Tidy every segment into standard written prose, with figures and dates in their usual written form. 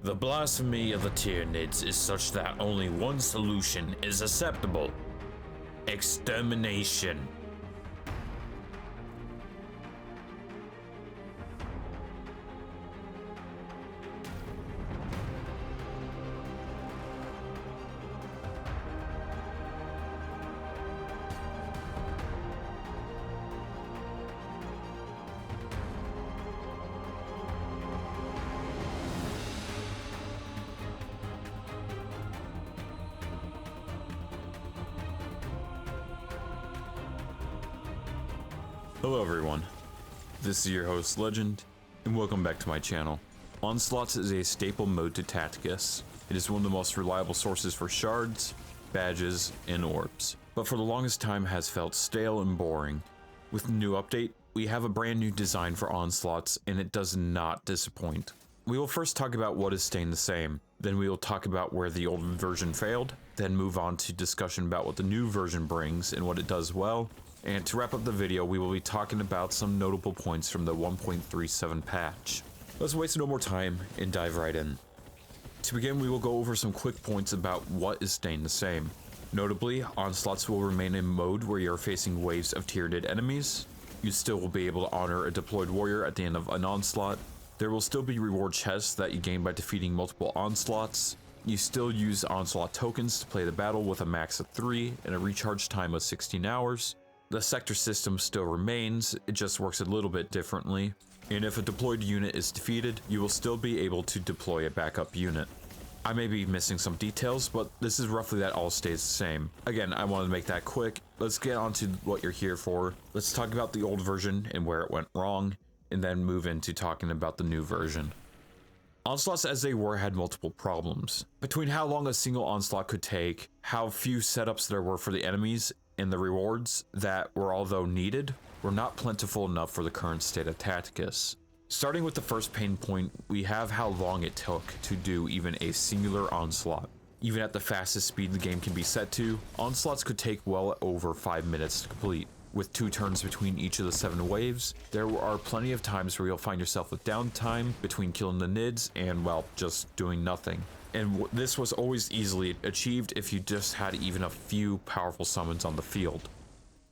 The blasphemy of the Tyranids is such that only one solution is acceptable: extermination. Hello everyone, this is your host Legend, and welcome back to my channel. Onslaughts is a staple mode to Tacticus. It is one of the most reliable sources for shards, badges, and orbs, but for the longest time has felt stale and boring. With the new update, we have a brand new design for Onslaughts, and it does not disappoint. We will first talk about what is staying the same, then we will talk about where the old version failed, then move on to discussion about what the new version brings and what it does well. And to wrap up the video, we will be talking about some notable points from the 1.37 patch. Let's waste no more time and dive right in. To begin, we will go over some quick points about what is staying the same. Notably, Onslaughts will remain a mode where you are facing waves of Tyranid enemies. You still will be able to honor a deployed warrior at the end of an onslaught. There will still be reward chests that you gain by defeating multiple onslaughts. You still use onslaught tokens to play the battle with a max of 3 and a recharge time of 16 hours. The sector system still remains, it just works a little bit differently. And if a deployed unit is defeated, you will still be able to deploy a backup unit. I may be missing some details, but this is roughly that all stays the same. Again, I wanted to make that quick. Let's get on to what you're here for. Let's talk about the old version and where it went wrong, and then move into talking about the new version. Onslaughts as they were had multiple problems. Between how long a single onslaught could take, how few setups there were for the enemies, and the rewards that were, although needed, were not plentiful enough for the current state of Tacticus. Starting with the first pain point, we have how long it took to do even a singular onslaught. Even at the fastest speed the game can be set to, onslaughts could take well over 5 minutes to complete. With 2 turns between each of the 7 waves, there are plenty of times where you'll find yourself with downtime between killing the nids and, well, just doing nothing. And this was always easily achieved if you just had even a few powerful summons on the field.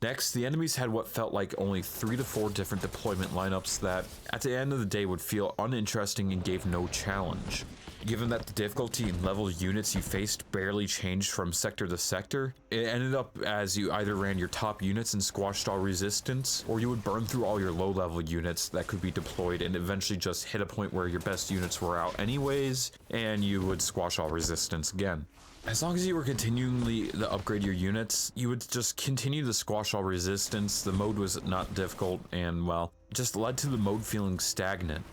Next, the enemies had what felt like only 3 to 4 different deployment lineups that, at the end of the day, would feel uninteresting and gave no challenge. Given that the difficulty and level of units you faced barely changed from sector to sector, it ended up as you either ran your top units and squashed all resistance, or you would burn through all your low level units that could be deployed and eventually just hit a point where your best units were out anyways, and you would squash all resistance again. As long as you were continually to upgrade your units, you would just continue to squash all resistance. The mode was not difficult and, well, just led to the mode feeling stagnant.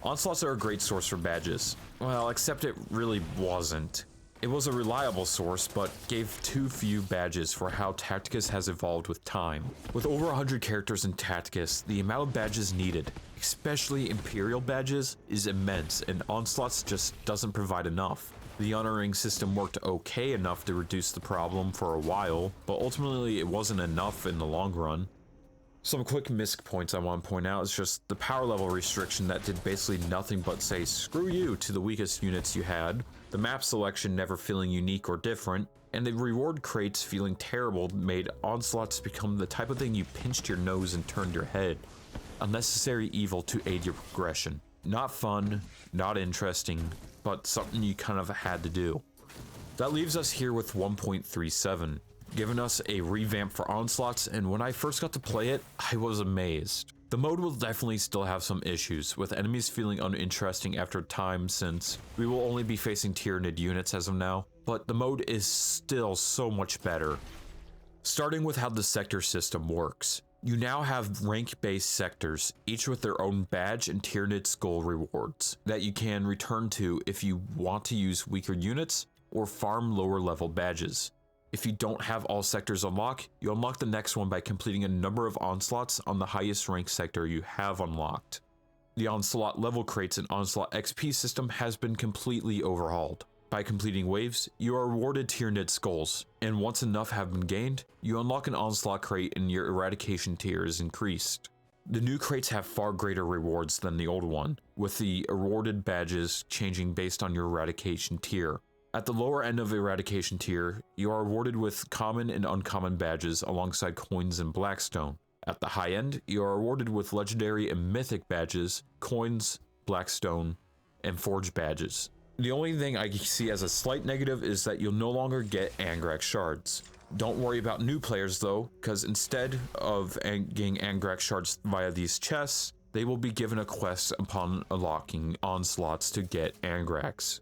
Onslaughts are a great source for badges. Well, except it really wasn't. It was a reliable source, but gave too few badges for how Tacticus has evolved with time. With over 100 characters in Tacticus, the amount of badges needed, especially Imperial badges, is immense, and Onslaughts just doesn't provide enough. The honoring system worked okay enough to reduce the problem for a while, but ultimately it wasn't enough in the long run. Some quick misc points I want to point out is just the power level restriction that did basically nothing but say screw you to the weakest units you had, the map selection never feeling unique or different, and the reward crates feeling terrible made onslaughts become the type of thing you pinched your nose and turned your head. Unnecessary evil to aid your progression. Not fun, not interesting, but something you kind of had to do. That leaves us here with 1.37. Giving us a revamp for Onslaughts, and when I first got to play it, I was amazed. The mode will definitely still have some issues, with enemies feeling uninteresting after time since we will only be facing Tyranid units as of now, but the mode is still so much better. Starting with how the sector system works. You now have rank-based sectors, each with their own badge and Tyranid skull rewards, that you can return to if you want to use weaker units or farm lower level badges. If you don't have all sectors unlocked, you unlock the next one by completing a number of onslaughts on the highest rank sector you have unlocked. The Onslaught level crates and Onslaught XP system has been completely overhauled. By completing waves, you are awarded Tyranid skulls, and once enough have been gained, you unlock an Onslaught crate and your eradication tier is increased. The new crates have far greater rewards than the old one, with the awarded badges changing based on your eradication tier. At the lower end of eradication tier, you are awarded with common and uncommon badges alongside coins and blackstone. At the high end, you are awarded with legendary and mythic badges, coins, blackstone, and forge badges. The only thing I see as a slight negative is that you'll no longer get Angrax shards. Don't worry about new players though, because instead of getting Angrax shards via these chests, they will be given a quest upon unlocking Onslaughts to get Angrax.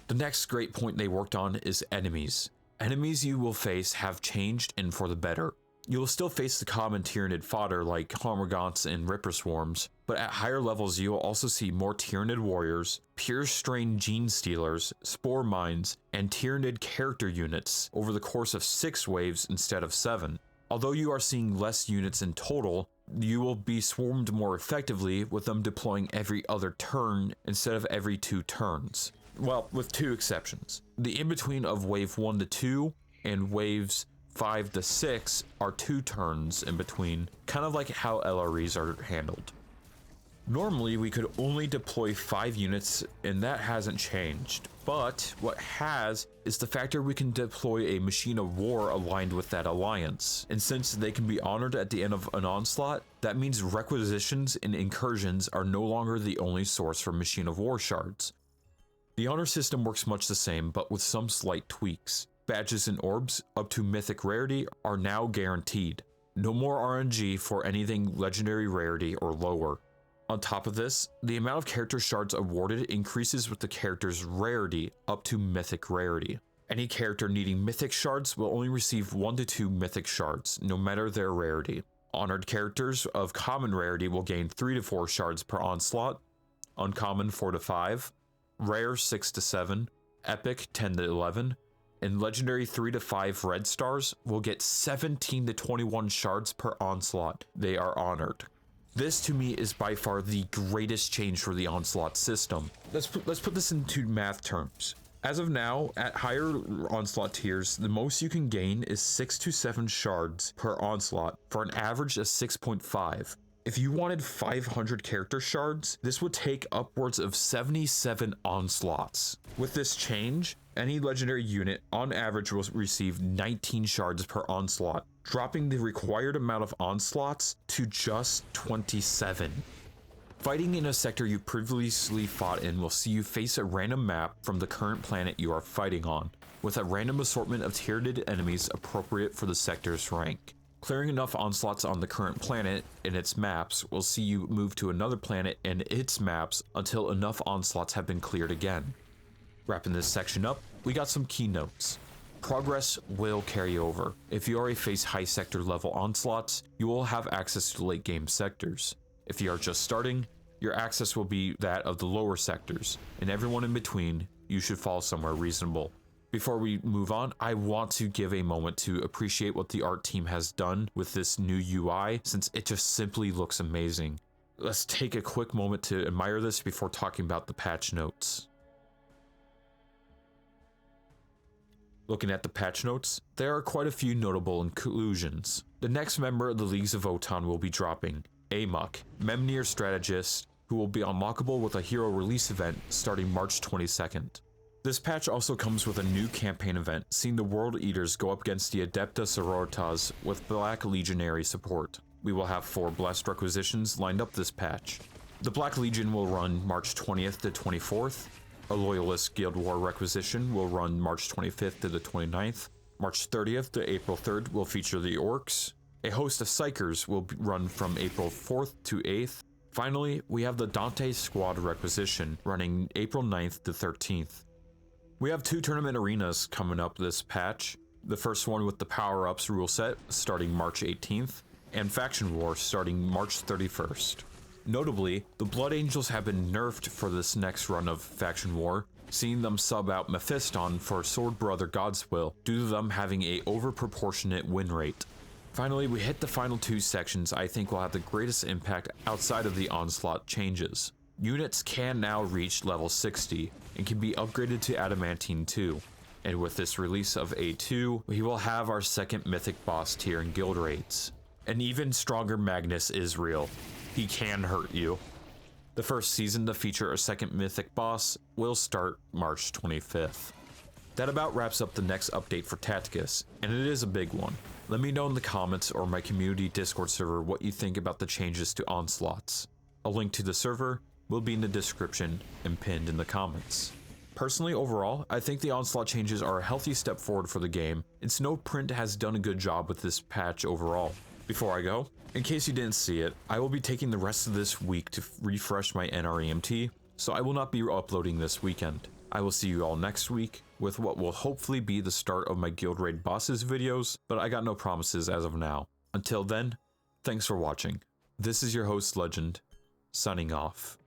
The next great point they worked on is enemies. Enemies you will face have changed and for the better. You will still face the common Tyrannid fodder like Hormagaunts and Ripper Swarms, but at higher levels you will also see more Tyrannid warriors, pure strain gene stealers, spore mines, and Tyrannid character units over the course of 6 waves instead of 7. Although you are seeing less units in total, you will be swarmed more effectively with them deploying every other turn instead of every 2 turns. Well, with 2 exceptions. The in-between of wave 1 to 2 and waves 5 to 6 are 2 turns in between, kind of like how LREs are handled. Normally we could only deploy 5 units and that hasn't changed, but what has is the factor we can deploy a machine of war aligned with that alliance, and since they can be honored at the end of an onslaught, that means requisitions and incursions are no longer the only source for machine of war shards. The honor system works much the same, but with some slight tweaks. Badges and orbs up to mythic rarity are now guaranteed. No more RNG for anything legendary rarity or lower. On top of this, the amount of character shards awarded increases with the character's rarity up to mythic rarity. Any character needing mythic shards will only receive 1 to 2 mythic shards, no matter their rarity. Honored characters of common rarity will gain 3 to 4 shards per onslaught, uncommon 4 to 5, rare 6 to 7, epic 10 to 11, and legendary 3 to 5 red stars will get 17 to 21 shards per onslaught they are honored. This to me is by far the greatest change for the onslaught system. Let's put this into math terms. As of now, at higher onslaught tiers, the most you can gain is 6 to 7 shards per onslaught for an average of 6.5. If you wanted 500 character shards, this would take upwards of 77 onslaughts. With this change, any legendary unit on average will receive 19 shards per onslaught, dropping the required amount of onslaughts to just 27. Fighting in a sector you previously fought in will see you face a random map from the current planet you are fighting on, with a random assortment of tiered enemies appropriate for the sector's rank. Clearing enough onslaughts on the current planet and its maps will see you move to another planet and its maps until enough onslaughts have been cleared again. Wrapping this section up, we got some keynotes. Progress will carry over. If you already face high sector level onslaughts, you will have access to late game sectors. If you are just starting, your access will be that of the lower sectors, and everyone in between, you should fall somewhere reasonable. Before we move on, I want to give a moment to appreciate what the art team has done with this new UI, since it just simply looks amazing. Let's take a quick moment to admire this before talking about the patch notes. Looking at the patch notes, there are quite a few notable inclusions. The next member of the Leagues of Votann will be dropping, Amok, Memnir Strategist, who will be unlockable with a hero release event starting March 22nd. This patch also comes with a new campaign event, seeing the World Eaters go up against the Adepta Sororitas with Black Legionary support. We will have 4 Blessed Requisitions lined up this patch. The Black Legion will run March 20th to 24th, a Loyalist Guild War Requisition will run March 25th to the 29th, March 30th to April 3rd will feature the Orcs, a host of Psychers will run from April 4th to 8th. Finally, we have the Dante Squad Requisition running April 9th to 13th. We have 2 tournament arenas coming up this patch. The first one with the power-ups rule set starting March 18th, and Faction War starting March 31st. Notably, the Blood Angels have been nerfed for this next run of Faction War, seeing them sub out Mephiston for Sword Brother Godswill due to them having a overproportionate win rate. Finally, we hit the final 2 sections I think will have the greatest impact outside of the Onslaught changes. Units can now reach level 60 and can be upgraded to Adamantine 2. And with this release of A2, we will have our second mythic boss tier in guild raids. An even stronger Magnus Israel. he can hurt you. The first season to feature a second mythic boss will start March 25th. That about wraps up the next update for Tacticus, and it is a big one. Let me know in the comments or my community Discord server what you think about the changes to Onslaughts. A link to the server will be in the description and pinned in the comments. Personally, overall, I think the Onslaught changes are a healthy step forward for the game, and Snowprint has done a good job with this patch overall. Before I go, in case you didn't see it, I will be taking the rest of this week to refresh my NREMT, so I will not be uploading this weekend. I will see you all next week with what will hopefully be the start of my Guild Raid Bosses videos, but I got no promises as of now. Until then, thanks for watching. This is your host Legend, signing off.